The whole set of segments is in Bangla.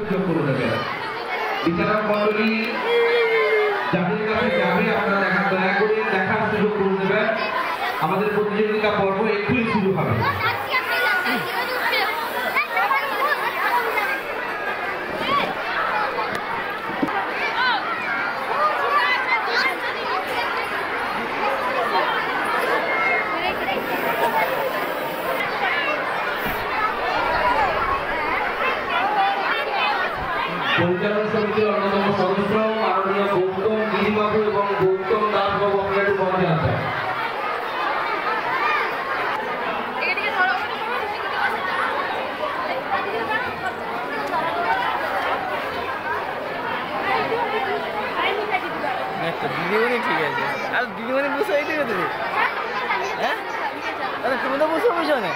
সুযোগ করে দেবেন। বিচারক মন্ডলী যাদের কাছে যাবে আপনারা দয়া করে দেখার সুযোগ করে দেবেন। আমাদের প্রতিযোগিতা পর্ব এক্ষুনি শুরু হবে। পরিচালন সমিতির অন্যতম সদস্য মাননীয় গৌতম গিরিবাবু এবং গৌতম দাসবাবু আপনারা একটু মঞ্চে আসেন। দিদিমণি ঠিক আছে, আর দিদিমণি বসে ঠিক আছে। হ্যাঁ তুমি তো বসে বসো না।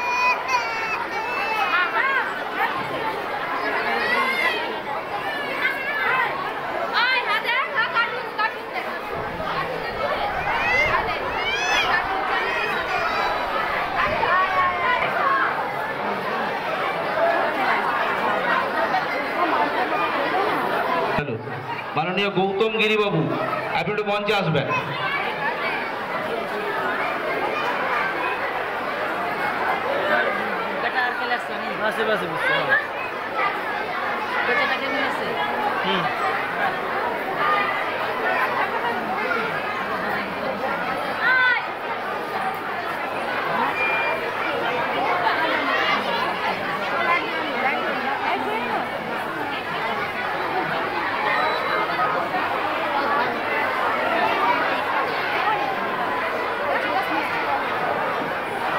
মাননীয় গৌতম গিরিবাবু আপনি একটু মঞ্চে আসবেন।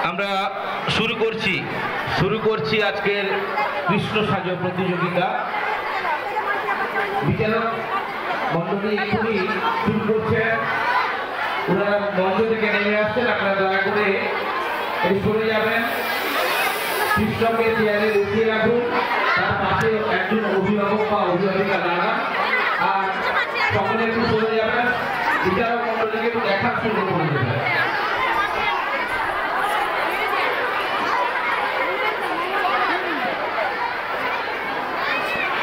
আমরা শুরু করছি আজকের কৃষ্ণ সাজ প্রতিযোগিতা। বিচারক মন্ডলী এক্ষুনি শুরু করছেন, ওনারা মঞ্চ থেকে নেমে আসছেন। আপনারা দয়া করে সরে যাবেন, কৃষ্ণকে চেয়ারে বসিয়ে রাখুন, তার পাশে একজন অভিভাবক বা অভিভাবিকা দাঁড়ান, আর সকলে একটু সরে যাবেন। বিচারক মন্ডলীকে একটু দেখার সুযোগ করে দেবেন।